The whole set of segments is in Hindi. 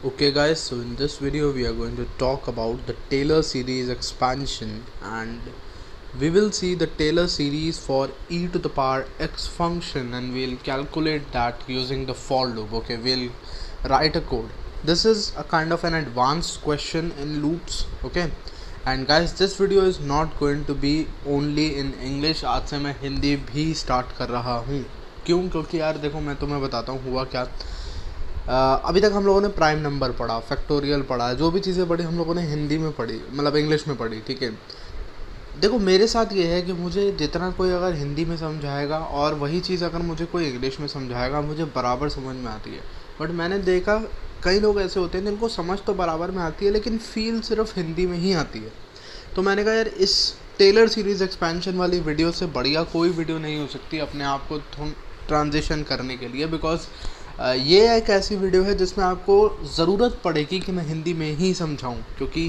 Okay guys, so in this video we are going to talk about the Taylor series expansion, and we will see the Taylor series for e to the power x function, and we'll calculate that using the for loop. Okay, we'll write a code. This is a kind of an advanced question in loops. Okay, and guys, this video is not going to be only in English. आज से मैं हिंदी भी स्टार्ट कर रहा हूँ. क्यों? क्योंकि यार देखो, मैं तुम्हें बताता हूँ हुआ क्या. अभी तक हम लोगों ने प्राइम नंबर पढ़ा, फैक्टोरियल पढ़ा, जो भी चीज़ें पढ़ी हम लोगों ने हिंदी में पढ़ी, मतलब इंग्लिश में पढ़ी. ठीक है, देखो मेरे साथ ये है कि मुझे जितना कोई अगर हिंदी में समझाएगा और वही चीज़ अगर मुझे कोई इंग्लिश में समझाएगा, मुझे बराबर समझ में आती है. बट मैंने देखा कई लोग ऐसे होते हैं जिनको समझ तो बराबर में आती है लेकिन फील सिर्फ हिंदी में ही आती है. तो मैंने कहा यार, इस टेलर सीरीज़ एक्सपेंशन वाली वीडियो से बढ़िया कोई वीडियो नहीं हो सकती अपने आप को ट्रांजिशन करने के लिए, बिकॉज ये एक ऐसी वीडियो है जिसमें आपको ज़रूरत पड़ेगी कि मैं हिंदी में ही समझाऊं, क्योंकि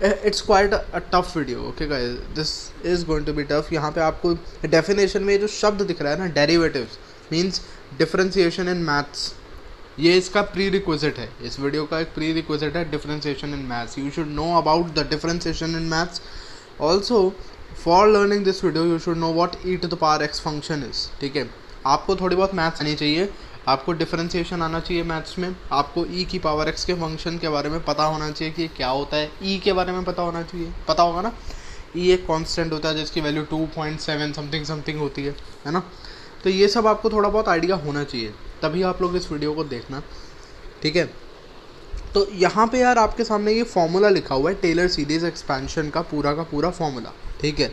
it's quite a tough video. Okay guys, this is going to be tough. यहाँ पे आपको डेफिनेशन में जो शब्द दिख रहा है ना, derivatives means differentiation in maths, ये इसका प्री रिक्विजिट है. इस वीडियो का एक प्री रिक्विजिट है differentiation in maths. You should know about the differentiation in maths. Also for learning this video you should know what e to the power x function is. ठीक है, आपको थोड़ी बहुत मैथ्स आनी चाहिए, आपको डिफरेंशिएशन आना चाहिए मैथ्स में, आपको ई की पावर एक्स के फंक्शन के बारे में पता होना चाहिए कि क्या होता है. ई के बारे में पता होना चाहिए, पता होगा ना. ई एक कांस्टेंट होता है जिसकी वैल्यू 2.7 समथिंग समथिंग होती है ना. तो ये सब आपको थोड़ा बहुत आइडिया होना चाहिए, तभी आप लोग इस वीडियो को देखना. ठीक है, तो यहाँ पे यार आपके सामने ये फॉर्मूला लिखा हुआ है, टेलर सीरीज एक्सपेंशन का पूरा फॉर्मूला. ठीक है,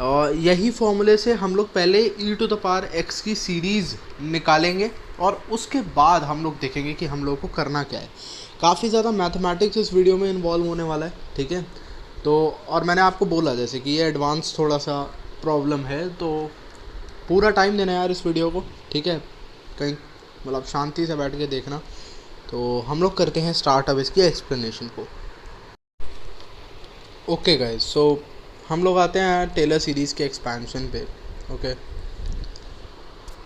और यही फॉर्मूले से हम लोग पहले ई टू द पावर एक्स की सीरीज़ निकालेंगे और उसके बाद हम लोग देखेंगे कि हम लोग को करना क्या है. काफ़ी ज़्यादा मैथमेटिक्स इस वीडियो में इन्वॉल्व होने वाला है. ठीक है, तो और मैंने आपको बोला जैसे कि ये एडवांस थोड़ा सा प्रॉब्लम है, तो पूरा टाइम देना यार इस वीडियो को. ठीक है, कहीं मतलब शांति से बैठ के देखना. तो हम लोग करते हैं स्टार्ट अब इसकी एक्सप्लेनेशन को. ओके गाइस, सो हम लोग आते हैं टेलर सीरीज़ के एक्सपेंशन पे. ओके,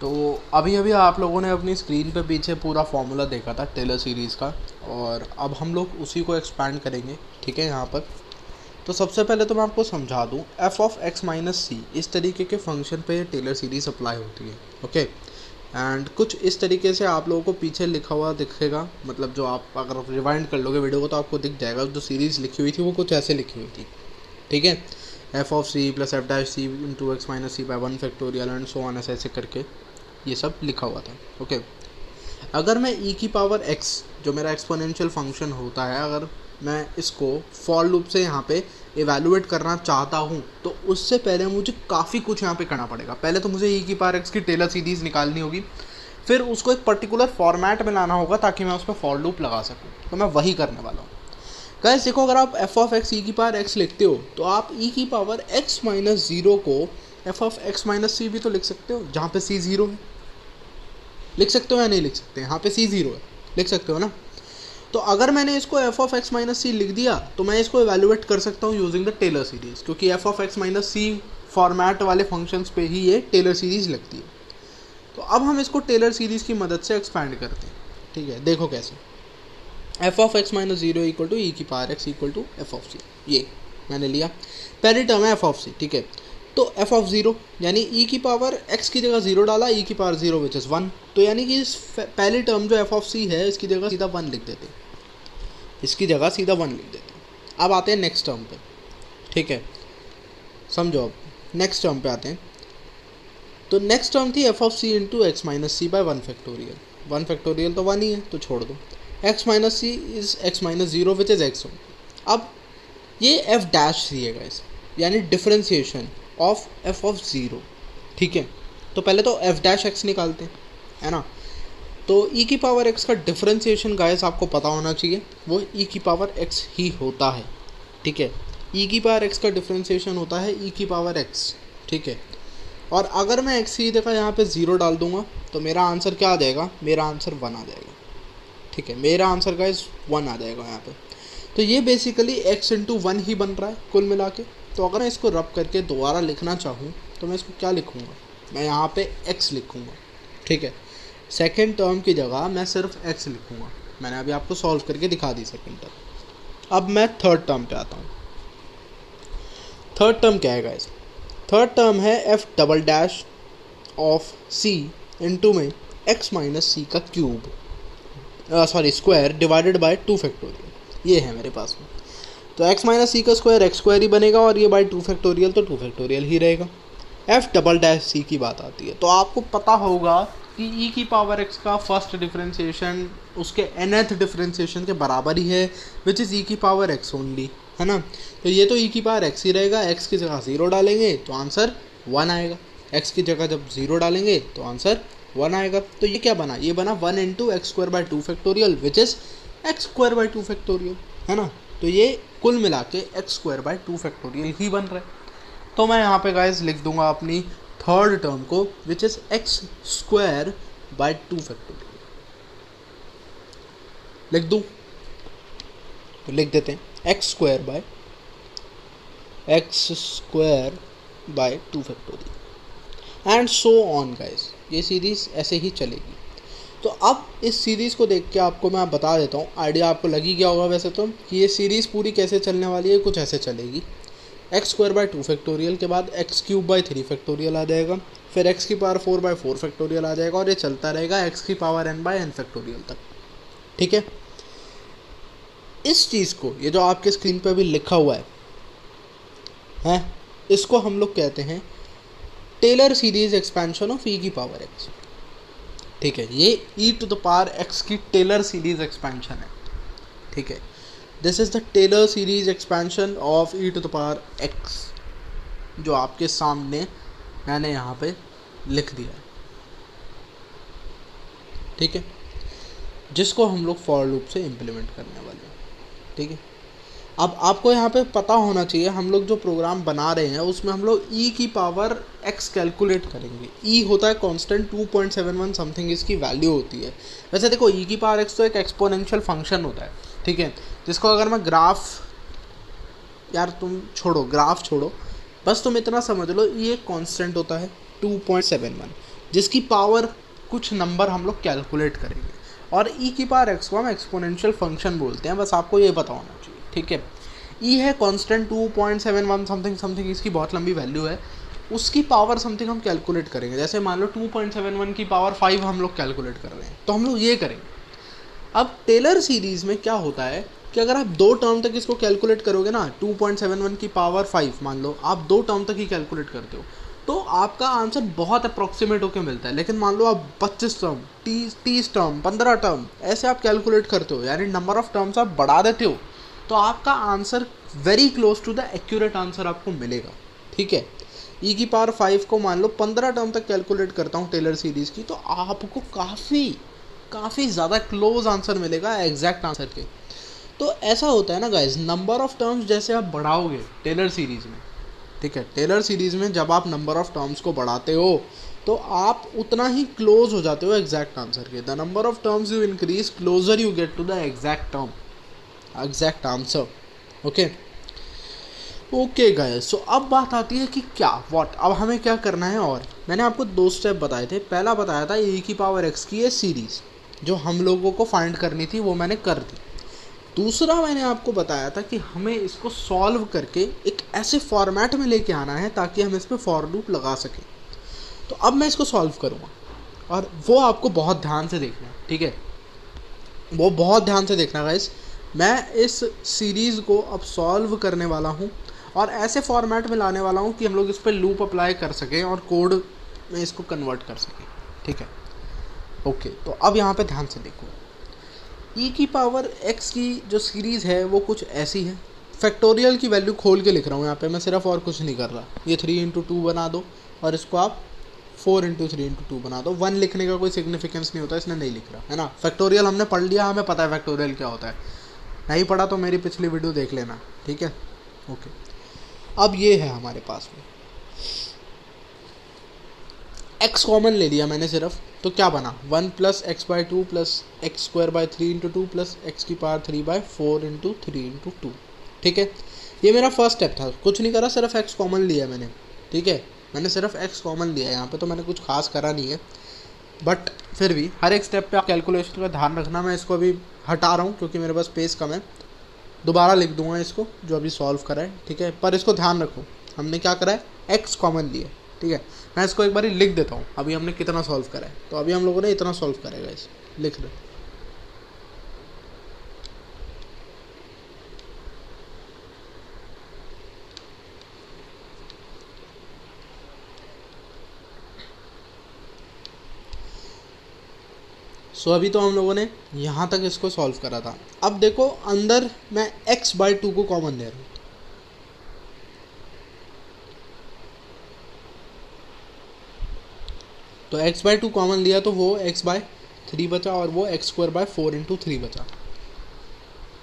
तो अभी आप लोगों ने अपनी स्क्रीन पे पीछे पूरा फॉर्मूला देखा था टेलर सीरीज़ का, और अब हम लोग उसी को एक्सपैंड करेंगे. ठीक है, यहाँ पर तो सबसे पहले तो मैं आपको समझा दूँ, एफ ऑफ एक्स माइनस सी इस तरीके के फंक्शन पे टेलर सीरीज़ अप्लाई होती है. ओके, एंड कुछ इस तरीके से आप लोगों को पीछे लिखा हुआ दिखेगा, मतलब जो आप अगर रिवाइंड कर लोगे वीडियो को तो आपको दिख जाएगा. जो सीरीज़ लिखी हुई थी वो कुछ ऐसे लिखी हुई थी. ठीक है, f of c plus f dash c into x minus c by 1 factorial and so on, ऐसे करके ये सब लिखा हुआ था. ओके, अगर मैं ई की पावर एक्स जो मेरा एक्सपोनेंशियल फंक्शन होता है, अगर मैं इसको फॉर लूप से यहाँ पे इवैल्यूएट करना चाहता हूँ तो उससे पहले मुझे काफ़ी कुछ यहाँ पे करना पड़ेगा. पहले तो मुझे ई की पावर एक्स की टेलर सीरीज़ निकालनी होगी, फिर उसको एक पर्टिकुलर फॉर्मेट में लाना होगा ताकि मैं उस पर फॉर लूप लगा सकूँ. तो मैं वही करने वाला हूँ. गाइस देखो, अगर आप एफ ऑफ एक्स ई की पावर एक्स लिखते हो तो आप ई की पावर एक्स माइनस ज़ीरो को एफ ऑफ एक्स माइनस सी भी तो लिख सकते हो, जहाँ पे सी ज़ीरो है. लिख सकते हो या नहीं लिख सकते? यहाँ पे सी ज़ीरो है, लिख सकते हो ना. तो अगर मैंने इसको f of x minus c लिख दिया तो मैं इसको इवैल्यूएट कर सकता हूँ यूजिंग द टेलर सीरीज़, क्योंकि f of x minus c format वाले फंक्शंस पे ही ये टेलर सीरीज़ लगती है. तो अब हम इसको टेलर सीरीज़ की मदद से एक्सपैंड करते हैं. ठीक है, देखो कैसे. F of x minus zero equal to e की power x equal to f of c, ये मैंने लिया. पहली टर्म है एफ ऑफ सी. ठीक है, तो एफ ऑफ ज़ीरो यानी ई की पावर एक्स की जगह ज़ीरो डाला, ई की पावर ज़ीरो विच इज़ 1. तो यानी कि इस पहली टर्म जो एफ ऑफ सी है इसकी जगह सीधा 1 लिख देते, इसकी जगह सीधा 1 लिख देते. अब आते हैं नेक्स्ट टर्म पे. ठीक है, समझो. अब नेक्स्ट टर्म पे आते हैं. तो नेक्स्ट टर्म थी f of c into x minus c by 1 factorial. 1 factorial तो 1 ही है, तो छोड़ दो. X minus c is x minus zero which is x. अब ये एफ डैश सी है गाइस, यानी differentiation of f of zero. ठीक है, तो पहले तो एफ डैश एक्स निकालते हैं, है ना. तो ई की पावर एक्स का डिफरेंशिएशन गाइस आपको पता होना चाहिए, वो ई की पावर एक्स ही होता है. ठीक है, ई की पावर एक्स का डिफरेंशिएशन होता है ई की पावर एक्स. ठीक है, और अगर मैं एक्स की जगह यहाँ पे ज़ीरो डाल दूंगा तो मेरा आंसर क्या आ जाएगा? मेरा आंसर 1 आ जाएगा. ठीक है, मेरा आंसर गाइस 1 आ जाएगा यहाँ पे. तो ये बेसिकली x इंटू 1 ही बन रहा है कुल मिला के. तो अगर मैं इसको रब करके दोबारा लिखना चाहूँ तो मैं इसको क्या लिखूँगा? मैं यहाँ पे x लिखूँगा. ठीक है, सेकेंड टर्म की जगह मैं सिर्फ x लिखूँगा. मैंने अभी आपको सॉल्व करके दिखा दी सेकंड टर्म। अब मैं थर्ड टर्म पे आता हूँ। थर्ड टर्म क्या है गाइस? थर्ड टर्म है f double dash of c into में एक्स माइनस सी का cube square divided by 2 factorial. ये है मेरे पास में। तो एक्स माइनस सी का स्क्वायर एक्स स्क्वायर ही बनेगा और ये बाय 2 फैक्टोरियल तो 2 फैक्टोरियल ही रहेगा। एफ डबल डैश सी की बात आती है तो आपको पता होगा कि ई की पावर एक्स का फर्स्ट डिफरेंशिएशन उसके nth डिफरेंशिएशन के बराबर ही है, विच इज़ ई की पावर एक्स ओनली, है ना। तो ये तो ई की पावर एक्स ही रहेगा। एक्स की जगह 0 डालेंगे तो आंसर 1 आएगा। एक्स की जगह जब 0 डालेंगे तो आंसर 1 आएगा। तो ये क्या बना? ये बना 1 into x square by 2 factorial which is x square by 2 factorial, है ना। तो ये कुल मिला के एक्स स्क्वायर बाई 2 फैक्टोरियल ही बन रहा है। तो मैं यहाँ पे गाइस लिख दूंगा अपनी थर्ड टर्म को विच is x square by 2 factorial. लिख दूँ? तो लिख देते हैं x square by 2 factorial and so on guys. ये सीरीज़ ऐसे ही चलेगी। तो अब इस सीरीज़ को देख के आपको मैं बता देता हूँ, आइडिया आपको लग ही गया होगा वैसे तो, कि ये सीरीज़ पूरी कैसे चलने वाली है। कुछ ऐसे चलेगी, एक्स स्क्वायर बाई 2 फैक्टोरियल के बाद एक्स क्यूब बाई 3 फैक्टोरियल आ जाएगा, फिर एक्स की पावर 4 बाई 4 फैक्टोरियल आ जाएगा और ये चलता रहेगा एक्स की power n by n factorial तक। ठीक है। इस चीज़ को, ये जो आपके स्क्रीन पे अभी लिखा हुआ है, इसको हम लोग कहते हैं Taylor series expansion of e की पावर एक्स। ठीक है, ये e to the power x की टेलर सीरीज एक्सपेंशन है। ठीक है, this is the Taylor series expansion of e to the power x, जो आपके सामने मैंने यहाँ पे लिख दिया है। ठीक है, जिसको हम लोग फॉर लूप से इम्प्लीमेंट करने वाले हैं। ठीक है, अब आपको यहाँ पे पता होना चाहिए, हम लोग जो प्रोग्राम बना रहे हैं उसमें हम लोग ई की पावर एक्स कैलकुलेट करेंगे। ई होता है कांस्टेंट 2.71 समथिंग इसकी वैल्यू होती है। वैसे देखो, ई की पावर एक्स तो एक एक्सपोनेंशियल फंक्शन होता है। ठीक है, जिसको अगर मैं ग्राफ, यार तुम छोड़ो ग्राफ छोड़ो, बस तुम इतना समझ लो, ये एक कांस्टेंट होता है 2.71 जिसकी पावर कुछ नंबर हम लोग कैलकुलेट करेंगे, और ई की पावर एक्स को हम एक्सपोनेंशियल फंक्शन बोलते हैं। बस आपको ये पता होना चाहिए। ठीक है, ई है कांस्टेंट 2.71 समथिंग इसकी बहुत लंबी वैल्यू है, उसकी पावर समथिंग हम कैलकुलेट करेंगे। जैसे मान लो 2.71 की पावर 5 हम लोग कैलकुलेट कर रहे हैं, तो हम लोग ये करेंगे। अब टेलर सीरीज़ में क्या होता है कि अगर आप 2 टर्म तक इसको कैलकुलेट करोगे ना, 2.71 की पावर 5 मान लो आप 2 टर्म तक ही कैलकुलेट करते हो, तो आपका आंसर बहुत अप्रॉक्सीमेट होकर मिलता है। लेकिन मान लो आप 25 टर्म, 30 टर्म, 15 टर्म ऐसे आप कैलकुलेट करते हो, यानी नंबर ऑफ टर्म्स आप बढ़ा देते हो, तो आपका answer very close to the accurate answer आपको मिलेगा। ठीक है, ई की पावर 5 को मान लो 15 टर्म तक कैलकुलेट करता हूँ टेलर सीरीज़ की, तो आपको काफ़ी ज़्यादा क्लोज आंसर मिलेगा एग्जैक्ट आंसर के। तो ऐसा होता है ना गाइज, नंबर ऑफ टर्म्स जैसे आप बढ़ाओगे टेलर सीरीज़ में, ठीक है, टेलर सीरीज़ में जब आप नंबर ऑफ टर्म्स को बढ़ाते हो तो आप उतना ही क्लोज हो जाते हो एग्जैक्ट आंसर के। The number of terms you increase closer you get to the exact answer. Okay guys, so अब बात आती है कि क्या अब हमें क्या करना है। और मैंने आपको 2 स्टेप बताए थे। पहला बताया था e की पावर x की ये सीरीज़ जो हम लोगों को फाइंड करनी थी, वो मैंने कर दी। दूसरा मैंने आपको बताया था कि हमें इसको सॉल्व करके एक ऐसे फॉर्मेट में लेके आना है ताकि हम इस पर फॉर लूप लगा सकें। तो अब मैं इसको सॉल्व करूँगा और वो आपको बहुत ध्यान से देखना है। ठीक है, वो बहुत ध्यान से देखना गाइस। मैं इस सीरीज़ को अब सॉल्व करने वाला हूँ और ऐसे फॉर्मेट में लाने वाला हूँ कि हम लोग इस पर लूप अप्लाई कर सकें और कोड में इसको कन्वर्ट कर सकें। ठीक है, ओके। तो अब यहाँ पे ध्यान से देखो, ई की पावर एक्स की जो सीरीज़ है वो कुछ ऐसी है। फैक्टोरियल की वैल्यू खोल के लिख रहा हूँ यहाँ पे मैं, सिर्फ और कुछ नहीं कर रहा। ये 3 इंटू 2 बना दो और इसको आप 4 इंटू 3 इंटू 2 बना दो। 1 लिखने का कोई सिग्निफिकेंस नहीं होता, इसने नहीं लिख रहा है ना। फैक्टोरियल हमने पढ़ लिया, हमें पता है फैक्टोरियल क्या होता है। नहीं पढ़ा तो मेरी पिछली वीडियो देख लेना। ठीक है, ओके। अब ये है हमारे पास में, x कॉमन ले लिया मैंने सिर्फ, तो क्या बना 1 plus x by 2 plus x square by 3 into 2 plus x की पावर 3 बाई 4 इंटू 3 इंटू 2। ठीक है, ये मेरा फर्स्ट स्टेप था, कुछ नहीं करा, सिर्फ x कॉमन लिया मैंने। ठीक है, मैंने सिर्फ x कॉमन लिया, यहाँ पे तो मैंने कुछ खास करा नहीं है, बट फिर भी हर एक स्टेप पे आप कैलकुलेशन का ध्यान रखना। मैं इसको अभी हटा रहा हूँ क्योंकि मेरे पास स्पेस कम है, दोबारा लिख दूंगा इसको जो अभी सॉल्व करा है, ठीक है। पर इसको ध्यान रखो, हमने क्या करा है, एक्स कॉमन लिया, ठीक है। मैं इसको एक बार लिख देता हूँ, अभी हमने कितना सॉल्व करा है। तो अभी हम लोगों ने इतना सॉल्व करेगा, इस लिख दो। सो अभी तो हम लोगों ने यहाँ तक इसको सॉल्व करा था। अब देखो अंदर मैं x/2 को कॉमन ले रहा हूँ, तो x/2 कॉमन लिया तो वो x/3 बचा और वो x² 4 × 3 बचा,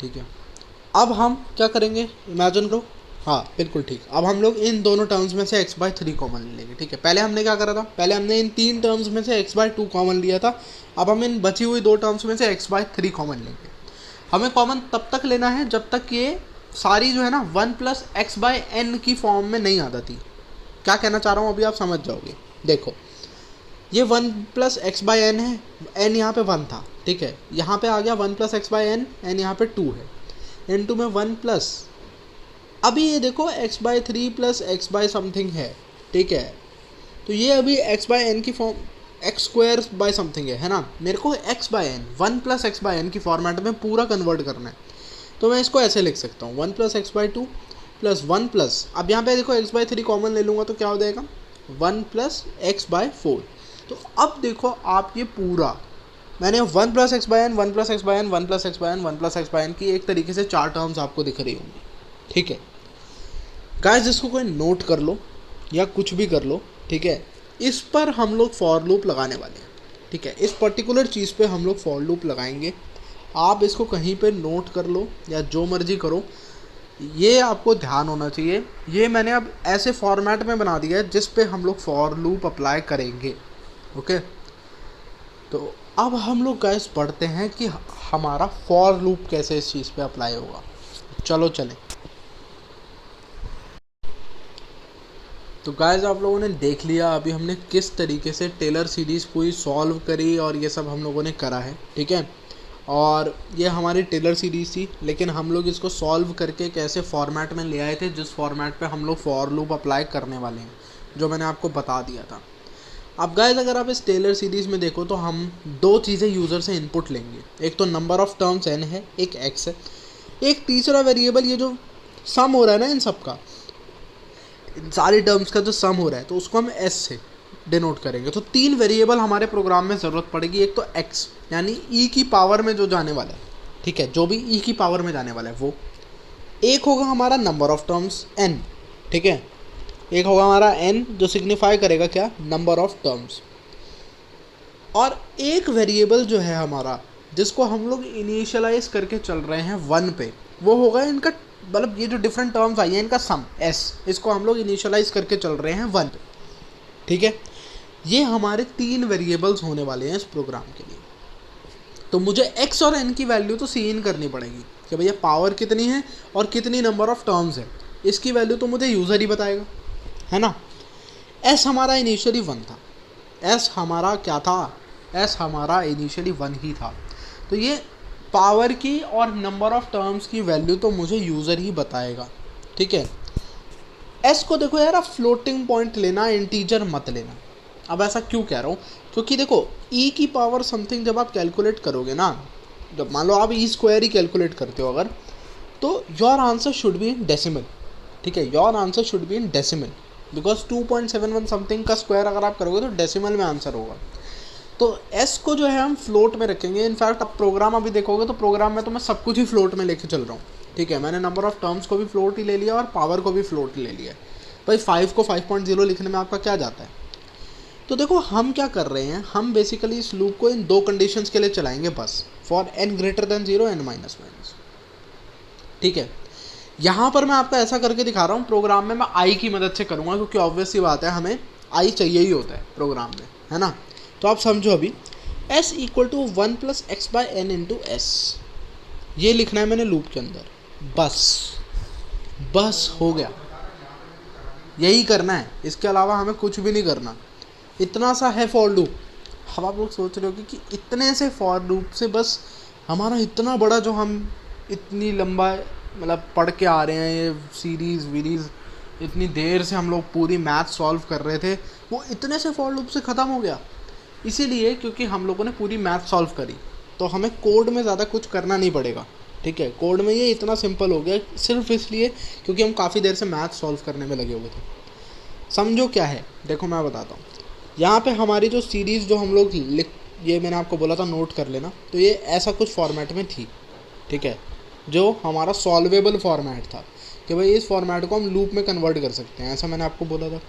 ठीक है। अब हम क्या करेंगे, इमेजिन करो, हाँ बिल्कुल ठीक। अब हम लोग इन दोनों टर्म्स में से x/3 कॉमन लेंगे, ठीक है। पहले हमने क्या करा था, पहले हमने इन 3 टर्म्स में से x/2 कॉमन लिया था। अब हम इन बची हुई 2 टर्म्स में से x/3 कॉमन लेंगे। हमें कॉमन तब तक लेना है जब तक ये सारी जो है ना 1 + x/n की फॉर्म में नहीं आ जाती। क्या कहना चाह रहा हूँ अभी आप समझ जाओगे। देखो ये 1 + x/n है, n यहाँ पे 1 था, ठीक है। यहाँ पे आ गया 1 + x/n, n यहाँ पे 2 है, n2 में 1+। अभी ये देखो x/3 + x/something है, ठीक है। तो ये अभी x/n की फॉर्म x² something है ना। मेरे को x/n 1 + x/n की फॉर्मेट में पूरा कन्वर्ट करना है। तो मैं इसको ऐसे लिख सकता हूँ 1 + x/2 + 1+, अब यहाँ पे देखो x/3 कॉमन ले लूँगा तो क्या हो जाएगा 1 + x/4। तो अब देखो आप ये पूरा मैंने 1 + x/n 1 + x/n 1 + x/n 1 + x/n की एक तरीके से 4 टर्म्स आपको दिख रही होंगी, ठीक है। गाइस इसको कोई नोट कर लो या कुछ भी कर लो, ठीक है। इस पर हम लोग फॉर लूप लगाने वाले हैं, ठीक है। इस पर्टिकुलर चीज़ पे हम लोग फॉर लूप लगाएंगे। आप इसको कहीं पे नोट कर लो या जो मर्जी करो, ये आपको ध्यान होना चाहिए। ये मैंने अब ऐसे फॉर्मेट में बना दिया है जिस पे हम लोग फॉर लूप अप्लाई करेंगे, ओके। तो अब हम लोग गाइस पढ़ते हैं कि हमारा फॉर लूप कैसे इस चीज़ पे अप्लाई होगा। चलो चलें। तो गाइस आप लोगों ने देख लिया अभी हमने किस तरीके से टेलर सीरीज़ पूरी सॉल्व करी और ये सब हम लोगों ने करा है, ठीक है। और ये हमारी टेलर सीरीज़ थी, लेकिन हम लोग इसको सॉल्व करके कैसे फॉर्मेट में ले आए थे जिस फॉर्मेट पे हम लोग फॉर लूप अप्लाई करने वाले हैं, जो मैंने आपको बता दिया था। अब गाइस अगर आप इस टेलर सीरीज़ में देखो तो हम 2 चीज़ें यूज़र से इनपुट लेंगे। एक तो नंबर ऑफ़ टर्म्स n है, एक x है, एक तीसरा वेरिएबल ये जो सम हो रहा है ना इन सब का, इन सारी टर्म्स का जो सम हो रहा है, तो उसको हम s से डिनोट करेंगे। तो 3 वेरिएबल हमारे प्रोग्राम में ज़रूरत पड़ेगी। एक तो x यानी e की पावर में जो जाने वाला है, ठीक है, जो भी e की पावर में जाने वाला है वो। एक होगा हमारा नंबर ऑफ़ टर्म्स n, ठीक है। एक होगा हमारा n जो सिग्निफाई करेगा क्या, नंबर ऑफ़ टर्म्स। और एक वेरिएबल जो है हमारा जिसको हम लोग इनिशियलाइज करके चल रहे हैं 1 पे, वो होगा इनका मतलब ये जो डिफरेंट टर्म्स आई हैं इनका सम s, इसको हम लोग इनिशियलाइज करके चल रहे हैं 1 पे, ठीक है। ये हमारे 3 वेरिएबल्स होने वाले हैं इस प्रोग्राम के लिए। तो मुझे x और n की वैल्यू तो सी इन करनी पड़ेगी कि भैया पावर कितनी है और कितनी नंबर ऑफ़ टर्म्स है, इसकी वैल्यू तो मुझे यूज़र ही बताएगा, है ना। s हमारा इनिशियली 1 था, s हमारा क्या था, s हमारा इनिशियली 1 ही था। तो ये पावर की और नंबर ऑफ़ टर्म्स की वैल्यू तो मुझे यूज़र ही बताएगा, ठीक है। s को देखो यार आप फ्लोटिंग पॉइंट लेना, इंटीजर मत लेना। अब ऐसा क्यों कह रहा हूँ, क्योंकि देखो e की पावर समथिंग जब आप कैलकुलेट करोगे ना, जब मान लो आप e² ही कैलकुलेट करते हो अगर, तो your answer should be in decimal, ठीक है। Your answer should be in decimal because 2.71 something का स्क्वायर अगर आप करोगे तो डेसिमल में आंसर होगा। तो s को जो है हम फ्लोट में रखेंगे। इनफैक्ट आप प्रोग्राम अभी देखोगे तो प्रोग्राम में तो मैं सब कुछ ही फ्लोट में लेके चल रहा हूँ, ठीक है। मैंने नंबर ऑफ़ टर्म्स को भी फ्लोट ही ले लिया और पावर को भी फ्लोट ही ले लिया। भाई 5 को 5.0 लिखने में आपका क्या जाता है। तो देखो हम क्या कर रहे हैं, हम बेसिकली इस लूप को इन 2 कंडीशंस के लिए चलाएंगे बस, फॉर n > 0 n-, ठीक है। यहाँ पर मैं आपको ऐसा करके दिखा रहा हूँ, प्रोग्राम में मैं i की मदद से करूँगा क्योंकि ऑब्वियस सी बात है हमें i चाहिए ही होता है प्रोग्राम में, है ना। तो आप समझो अभी s = 1 + x/n × s, ये लिखना है मैंने लूप के अंदर, बस हो गया, यही करना है, इसके अलावा हमें कुछ भी नहीं करना। इतना सा है फॉर लूप। अब आप लोग सोच रहे हो कि इतने से फॉर लूप से बस हमारा इतना बड़ा जो हम इतनी लंबा मतलब पढ़ के आ रहे हैं, ये सीरीज़ वीरीज़ इतनी देर से हम लोग पूरी मैथ सॉल्व कर रहे थे, वो इतने से फॉर लूप से ख़त्म हो गया। इसीलिए क्योंकि हम लोगों ने पूरी मैथ सॉल्व करी, तो हमें कोड में ज़्यादा कुछ करना नहीं पड़ेगा। ठीक है, कोड में ये इतना सिंपल हो गया सिर्फ इसलिए क्योंकि हम काफ़ी देर से मैथ सॉल्व करने में लगे हुए थे। समझो क्या है, देखो मैं बताता हूँ। यहाँ पे हमारी जो सीरीज़ जो हम लोग ये मैंने आपको बोला था नोट कर लेना, तो ये ऐसा कुछ फॉर्मेट में थी। ठीक है, जो हमारा सॉल्वेबल फॉर्मेट था कि भाई इस फॉर्मेट को हम लूप में कन्वर्ट कर सकते हैं, ऐसा मैंने आपको बोला था।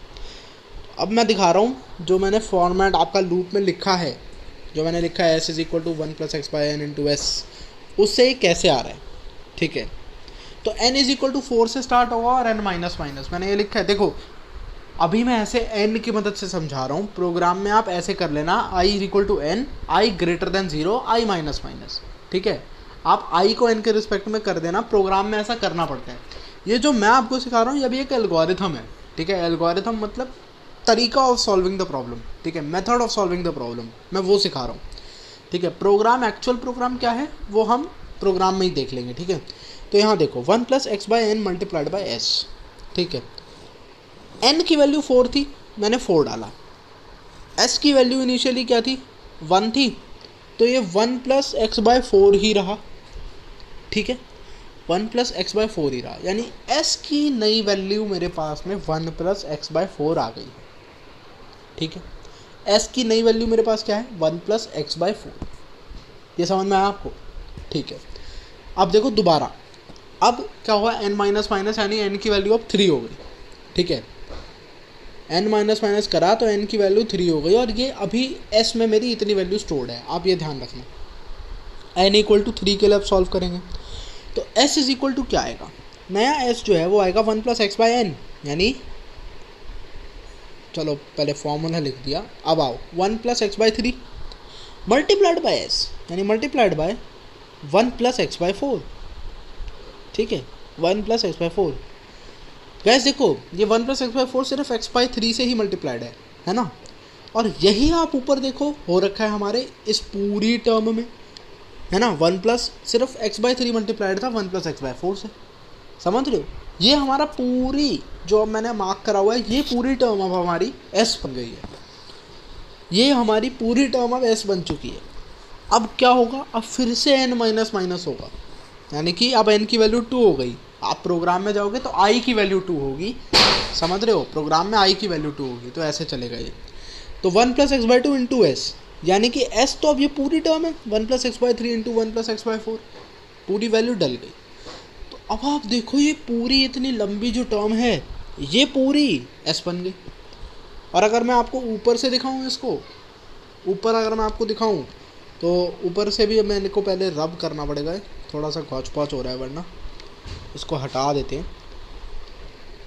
अब मैं दिखा रहा हूँ जो मैंने फॉर्मेट आपका लूप में लिखा है, जो मैंने लिखा है s is equal to 1+x/n into s, उससे ये कैसे आ रहा है। ठीक है, तो n इज इक्वल टू 4 से स्टार्ट होगा और n माइनस माइनस मैंने ये लिखा है। देखो अभी मैं ऐसे n की मदद से समझा रहा हूँ, प्रोग्राम में आप ऐसे कर लेना i is equal to n, i greater than 0, i minus minus. ठीक है, आप i को n के रिस्पेक्ट में कर देना, प्रोग्राम में ऐसा करना पड़ता है। ये जो मैं आपको सिखा रहा हूँ ये भी एक एल्गोरिथम है। ठीक है, एल्गोरिथम मतलब तरीका ऑफ सॉल्विंग द प्रॉब्लम। ठीक है, method of solving the problem मैं वो सिखा रहा हूँ। ठीक है, प्रोग्राम एक्चुअल प्रोग्राम क्या है वो हम प्रोग्राम में ही देख लेंगे। ठीक है, तो यहाँ देखो 1+x/n मल्टीप्लाइड बाई एस। ठीक है, n की वैल्यू 4 थी, मैंने 4 डाला। s की वैल्यू इनिशियली क्या थी, 1 थी, तो ये 1+x/4 ही रहा। ठीक है, 1+x/4 ही रहा, यानी s की नई वैल्यू मेरे पास में 1+x/4 आ गई। ठीक है, s की नई वैल्यू मेरे पास क्या है, 1+x/4। ये समझ में आया आपको। ठीक है, अब देखो दोबारा, अब क्या हुआ, n माइनस माइनस यानी n की वैल्यू अब 3 हो गई। ठीक है, n माइनस माइनस करा तो n की वैल्यू 3 हो गई, और ये अभी s में मेरी इतनी वैल्यू स्टोर्ड है, आप ये ध्यान रखना। n इक्वल टू 3 के लिए अब सॉल्व करेंगे, तो s इज इक्वल टू क्या आएगा, नया s जो है वो आएगा 1+x/n, यानी चलो पहले फॉर्मूला लिख दिया, अब आओ 1+x/3 मल्टीप्लाइड बाय s, यानी मल्टीप्लाइड बाय 1+x/4। ठीक है, 1+x/4। गैस देखो ये 1+x/4 सिर्फ x/3 से ही मल्टीप्लाइड है ना, और यही आप ऊपर देखो हो रखा है हमारे इस पूरी टर्म में, है ना। 1+ सिर्फ x/3 मल्टीप्लाइड था 1+x/4 से, समझ रहे हो। ये हमारा पूरी जो अब मैंने मार्क करा हुआ है, ये पूरी टर्म अब हमारी s बन गई है, ये हमारी पूरी टर्म अब s बन चुकी है। अब क्या होगा, अब फिर से n माइनस माइनस होगा, यानी कि अब n की वैल्यू 2 हो गई। आप प्रोग्राम में जाओगे तो i की वैल्यू 2 होगी, समझ रहे हो, प्रोग्राम में i की वैल्यू 2 होगी, तो ऐसे चलेगा ये। तो 1+x/2 इंटू s, यानी कि s तो अब ये पूरी टर्म है 1+x/3 इंटू 1+x/4, पूरी वैल्यू डल गई। तो अब आप देखो ये पूरी इतनी लंबी जो टर्म है ये पूरी s बन गई। और अगर मैं आपको ऊपर से दिखाऊं, इसको ऊपर अगर मैं आपको दिखाऊं तो ऊपर से भी मेरे को पहले रब करना पड़ेगा, थोड़ा सा घौच पौच हो रहा है, वरना इसको हटा देते हैं,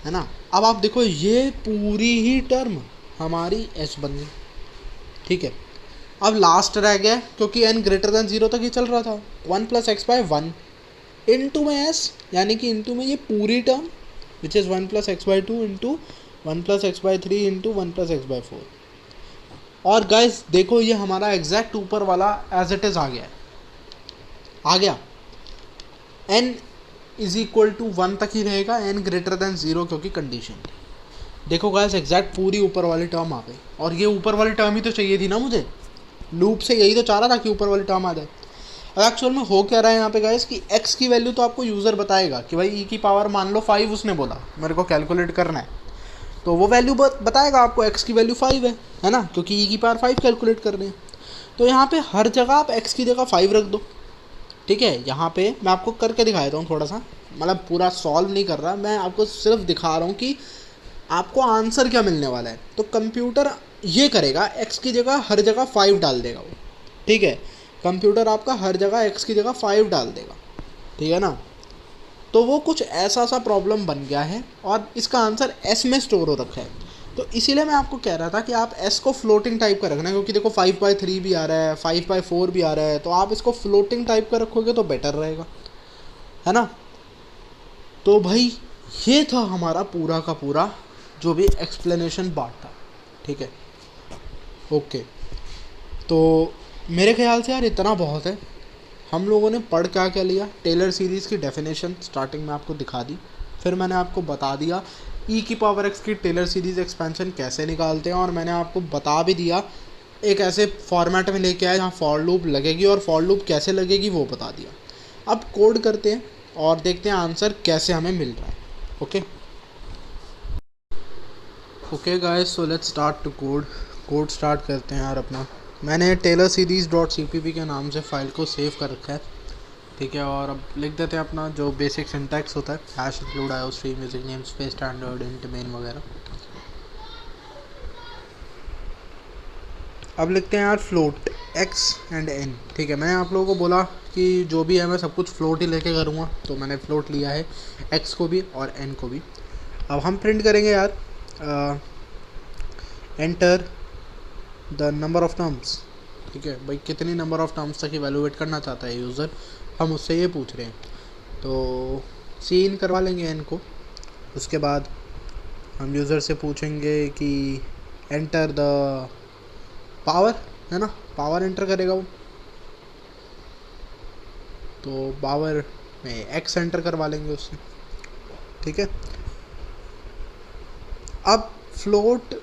है ना। अब आप देखो ये पूरी ही टर्म हमारी s बन गई। ठीक है, अब लास्ट रह गया क्योंकि n ग्रेटर देन 0 तक ही चल रहा था, 1+x/1 इंटू में s, यानी कि इंटू में ये पूरी term which is 1+x/2 into 1+x/3 into 1+x/4। और गाइस देखो ये हमारा एग्जैक्ट ऊपर वाला एज इट इज़ आ गया है, आ गया। n इज इक्वल टू 1 तक ही रहेगा, n ग्रेटर देन 0 क्योंकि कंडीशन थी। देखो गाइस एग्जैक्ट पूरी ऊपर वाली टर्म आ गई, और ये ऊपर वाली टर्म ही तो चाहिए थी ना मुझे, लूप से यही तो चाह रहा था कि ऊपर वाली टर्म आ जाए। अब एक्चुअल में हो क्या रहा है यहाँ पे गाइस कि x की वैल्यू तो आपको यूज़र बताएगा कि भाई e की पावर मान लो 5 उसने बोला मेरे को कैलकुलेट करना है, तो वो वैल्यू बताएगा आपको x की वैल्यू 5 है ना, क्योंकि e की पावर 5 कैलकुलेट करनी है। तो यहाँ पे हर जगह आप x की जगह 5 रख दो। ठीक है, यहाँ पे मैं आपको करके दिखा देता हूँ थोड़ा सा, मतलब पूरा सॉल्व नहीं कर रहा, मैं आपको सिर्फ दिखा रहा हूँ कि आपको आंसर क्या मिलने वाला है। तो कंप्यूटर ये करेगा, x की जगह हर जगह 5 डाल देगा वो। ठीक है, कंप्यूटर आपका हर जगह x की जगह 5 डाल देगा, ठीक है ना। तो वो कुछ ऐसा सा प्रॉब्लम बन गया है और इसका आंसर s में स्टोर हो रखा है। तो इसीलिए मैं आपको कह रहा था कि आप s को फ्लोटिंग टाइप का रखना, क्योंकि देखो 5/3 भी आ रहा है, 5/4 भी आ रहा है, तो आप इसको फ्लोटिंग टाइप का रखोगे तो बेटर रहेगा, है ना। तो भाई ये था हमारा पूरा का पूरा जो भी एक्सप्लेनेशन पार्ट था। ठीक है, ओके, तो मेरे ख्याल से यार इतना बहुत है। हम लोगों ने पढ़ क्या क्या लिया, टेलर सीरीज़ की डेफिनेशन स्टार्टिंग में आपको दिखा दी, फिर मैंने आपको बता दिया ई की पावर एक्स की टेलर सीरीज़ एक्सपेंशन कैसे निकालते हैं, और मैंने आपको बता भी दिया एक ऐसे फॉर्मेट में लेके आए जहाँ फॉर लूप लगेगी, और फॉर लूप कैसे लगेगी वो बता दिया। अब कोड करते हैं और देखते हैं आंसर कैसे हमें मिल रहा है। Okay guys, so let's start to code start करते हैं यार अपना। मैंने टेलर सीरीज़ डॉट cpp के नाम से फ़ाइल को सेव कर रखा है, ठीक है। और अब लिख देते हैं अपना जो बेसिक सिंटैक्स होता है, हैश इंक्लूड आयो stream music name space standard int main वगैरह। अब लिखते हैं यार फ्लोट x एंड n, ठीक है। मैंने आप लोगों को बोला कि जो भी है मैं सब कुछ फ्लोट ही लेके करूँगा, तो मैंने फ्लोट लिया है x को भी और n को भी। अब हम प्रिंट करेंगे यार enter the number of terms, ठीक है भाई, कितनी नंबर ऑफ टर्म्स तक इवेलुएट करना चाहता है यूज़र, हम उससे ये पूछ रहे हैं। तो सीन करवा लेंगे n को, उसके बाद हम यूज़र से पूछेंगे कि एंटर द पावर, है ना, पावर एंटर करेगा वो, तो पावर में x एंटर करवा लेंगे उससे, ठीक है। अब float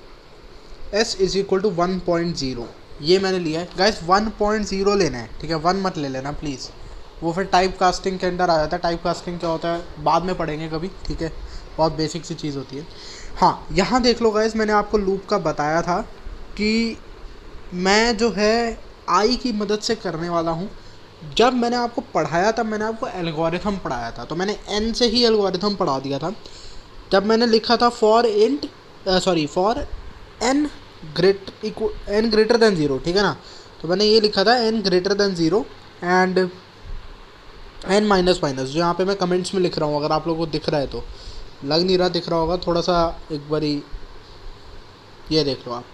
s is equal to 1.0 ये मैंने लिया है गाइस, 1.0 लेना है, ठीक है, 1 मत ले लेना प्लीज़, वो फिर टाइप कास्टिंग के अंदर आ जाता है। टाइप कास्टिंग क्या होता है बाद में पढ़ेंगे कभी, ठीक है, बहुत बेसिक सी चीज़ होती है। हाँ, यहाँ देख लो गाइस, मैंने आपको लूप का बताया था कि मैं जो है आई की मदद से करने वाला हूँ। जब मैंने आपको पढ़ाया तब मैंने आपको एल्गोरिथम पढ़ाया था, तो मैंने एन से ही एल्गोरिथम पढ़ा दिया था। जब मैंने लिखा था फॉर एन ग्रेटर देन 0, ठीक है ना, तो मैंने ये लिखा था n greater than 0 and n minus minus, जो यहाँ पे मैं कमेंट्स में लिख रहा हूँ, अगर आप लोगों को दिख रहा है तो, लग नहीं रहा दिख रहा होगा, थोड़ा सा एक बारी ये देख लो आप,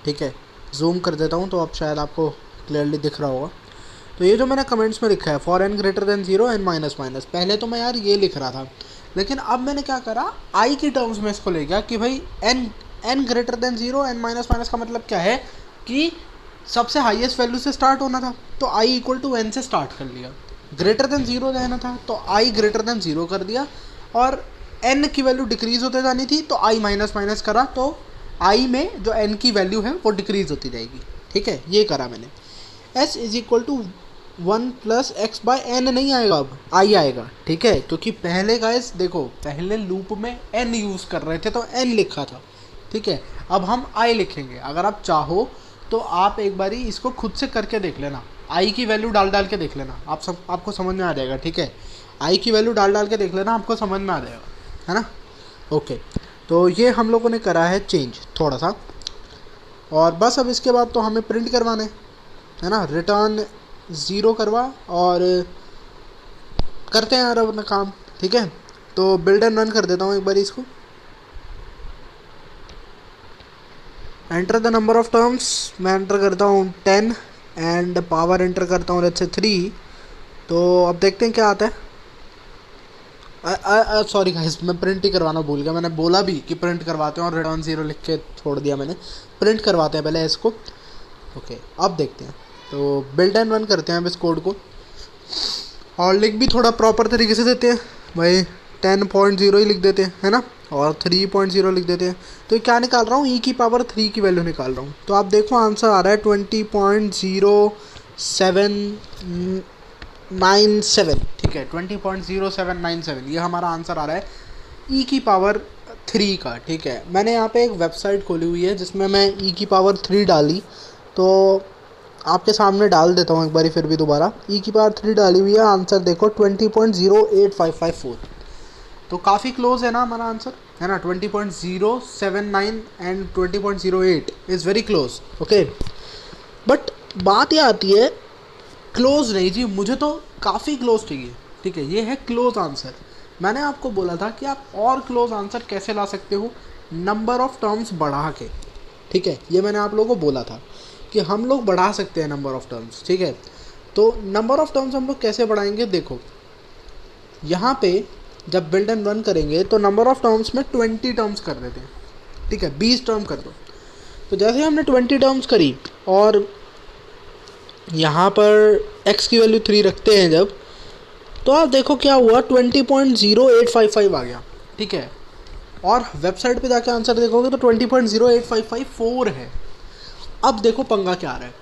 ठीक है, जूम कर देता हूँ तो अब शायद आपको क्लियरली दिख रहा होगा। तो ये जो मैंने कमेंट्स में लिखा है for n greater than 0 n minus minus, पहले तो मैं यार ये लिख रहा था, लेकिन अब मैंने क्या करा, आई की टर्म्स में इसको ले गया कि भाई n greater than 0 n minus minus का मतलब क्या है कि सबसे हाईएस्ट वैल्यू से स्टार्ट होना था, तो आई इक्वल टू एन से स्टार्ट कर लिया। ग्रेटर देन 0 रहना था तो आई ग्रेटर देन 0 कर दिया, और एन की वैल्यू डिक्रीज होते जानी थी तो आई माइनस माइनस करा, तो आई में जो एन की वैल्यू है वो डिक्रीज होती जाएगी, ठीक है, ये करा मैंने। S is equal to 1 plus x by n नहीं आएगा, अब आई आएगा, ठीक है, क्योंकि पहले गाइस देखो, पहले लूप में एन यूज़ कर रहे थे तो एन लिखा था, ठीक है। अब हम आई लिखेंगे, अगर आप चाहो तो आप एक बारी इसको खुद से करके देख लेना, आई की वैल्यू डाल के देख लेना, आपको समझ में आ जाएगा, ठीक है, आई की वैल्यू डाल के देख लेना, आपको समझ में आ जाएगा, है ना। ओके, तो ये हम लोगों ने करा है चेंज थोड़ा सा, और बस अब इसके बाद तो हमें प्रिंट करवाने, है ना, रिटर्न 0 करवा और करते हैं यार अपना काम, ठीक है। तो बिल्ड एंड रन कर देता हूँ एक बार इसको। Enter the number of terms, मैं एंटर करता हूँ 10 एंड पावर एंटर करता हूँ लेट्स से 3। तो अब देखते हैं क्या आता है। सॉरी गाइस, मैं प्रिंट ही करवाना भूल गया, मैंने बोला भी कि प्रिंट करवाते हैं और रिटर्न 0 लिख के छोड़ दिया मैंने। प्रिंट करवाते हैं पहले इसको। ओके, अब देखते हैं, तो बिल्ड एंड रन करते हैं अब इस कोड को, और लिख भी थोड़ा प्रॉपर तरीके से देते हैं भाई, 10.0 ही लिख देते हैं, है ना, और 3.0 लिख देते हैं। तो ये क्या निकाल रहा हूँ, ई की पावर 3 की वैल्यू निकाल रहा हूँ। तो आप देखो आंसर आ रहा है 20.0797, ठीक है, 20.0797 ये हमारा आंसर आ रहा है ई की पावर 3 का, ठीक है। मैंने यहाँ पे एक वेबसाइट खोली हुई है जिसमें मैं ई की पावर 3 डाली, तो आपके सामने डाल देता हूँ एक बारी फिर भी दोबारा। ई की पावर 3 डाली हुई है, आंसर देखो 20.08554, तो काफ़ी क्लोज है ना हमारा आंसर, है ना, 20.079 and 20.08 is very close. Okay, but बात ये आती है, क्लोज नहीं जी, मुझे तो काफ़ी क्लोज चाहिए, ठीक है, ये है क्लोज आंसर। मैंने आपको बोला था कि आप और क्लोज आंसर कैसे ला सकते हो, नंबर ऑफ टर्म्स बढ़ा के, ठीक है, ये मैंने आप लोगों को बोला था कि हम लोग बढ़ा सकते हैं नंबर ऑफ टर्म्स, ठीक है। तो नंबर ऑफ टर्म्स हम लोग कैसे बढ़ाएंगे, देखो यहाँ पे जब बिल्ड एंड रन करेंगे तो नंबर ऑफ टर्म्स में 20 टर्म्स कर देते हैं, ठीक है, 20 टर्म कर दो। तो जैसे हमने 20 टर्म्स करी और यहाँ पर x की वैल्यू 3 रखते हैं जब, तो आप देखो क्या हुआ, 20.0855 आ गया, ठीक है। और वेबसाइट पे जाके आंसर देखोगे तो 20.08554 है। अब देखो पंगा क्या आ रहा है,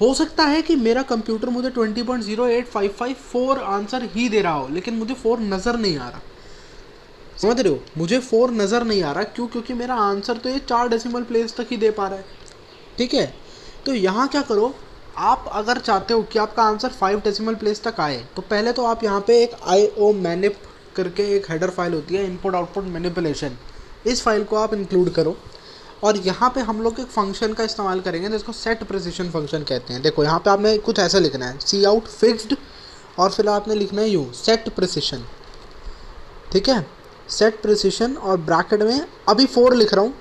हो सकता है कि मेरा कंप्यूटर मुझे 20.08554 आंसर ही दे रहा हो, लेकिन मुझे 4 नज़र नहीं आ रहा। समझ रहे हो, मुझे 4 नज़र नहीं आ रहा, क्यों? क्योंकि मेरा आंसर तो ये 4 डेसिमल प्लेस तक ही दे पा रहा है, ठीक है। तो यहाँ क्या करो, आप अगर चाहते हो कि आपका आंसर 5 डेसिमल प्लेस तक आए, तो पहले तो आप यहाँ पे एक IO मैनिप करके एक हेडर फाइल होती है, इनपुट आउटपुट मैनिपुलेशन, इस फाइल को आप इंक्लूड करो। और यहाँ पे हम लोग एक फंक्शन का इस्तेमाल करेंगे जिसको सेट प्रिसिशन फंक्शन कहते हैं। देखो यहाँ पे आपने कुछ ऐसा लिखना है, सी आउट फिक्स्ड, और फिर आपने लिखना है यूँ सेट प्रिसिशन, ठीक है, सेट प्रिसिशन, और ब्रैकेट में अभी 4 लिख रहा हूँ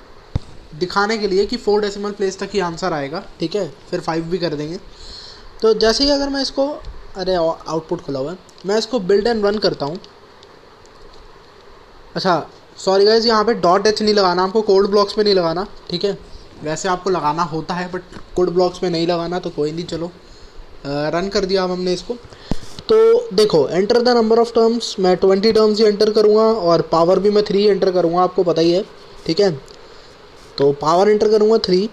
दिखाने के लिए कि 4 डेसिमल प्लेस तक ही आंसर आएगा, ठीक है, फिर 5 भी कर देंगे। तो जैसे ही अगर मैं इसको, अरे आउटपुट खुला हुआ है, मैं इसको बिल्ड एंड रन करता हूँ। अच्छा सॉरी गाइज, यहाँ पे .h नहीं लगाना, आपको कोड ब्लॉक्स में नहीं लगाना, ठीक है। वैसे आपको लगाना होता है बट कोड ब्लॉक्स में नहीं लगाना, तो कोई नहीं, चलो रन कर दिया अब हमने इसको। तो देखो enter the number of terms, मैं 20 टर्म्स ही एंटर करूँगा, और पावर भी मैं 3 एंटर करूँगा, आपको पता ही है, ठीक है। तो पावर एंटर करूँगा 3,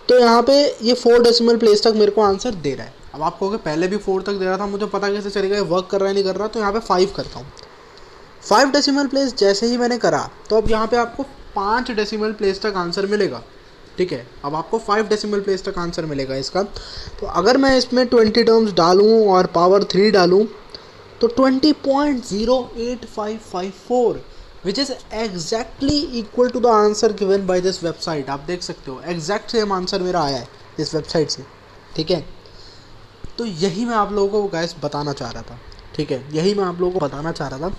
तो यहाँ पे ये 4 डेसिमल प्लेस तक मेरे को आंसर दे रहा है। अब आप कहोगे पहले भी 4 तक दे रहा था, मुझे पता कैसे चलेगा ये वर्क कर रहा है नहीं कर रहा, तो यहाँ पे 5 करता हूँ। 5 डेसिमल प्लेस जैसे ही मैंने करा, तो अब यहाँ पे आपको 5 डेसिमल प्लेस तक आंसर मिलेगा, ठीक है। अब आपको 5 डेसिमल प्लेस तक आंसर मिलेगा इसका। तो अगर मैं इसमें 20 टर्म्स डालूँ और पावर 3 डालूँ, तो 20.08554 which is exactly equal to the answer given by this website. आप देख सकते हो एग्जैक्ट सेम आंसर मेरा आया है इस वेबसाइट से, ठीक है। तो यही मैं आप लोगों को गाइस बताना चाह रहा था, ठीक है, यही मैं आप लोगों को बताना चाह रहा था।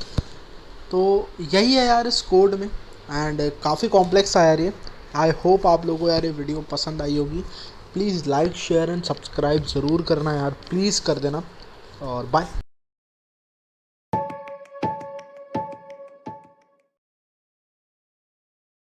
तो यही है यार इस कोड में, एंड काफ़ी कॉम्प्लेक्स है यार ये। आई होप आप लोगों को यार ये वीडियो पसंद आई होगी। Please like share and subscribe ज़रूर करना यार, प्लीज़ कर देना, और बाय।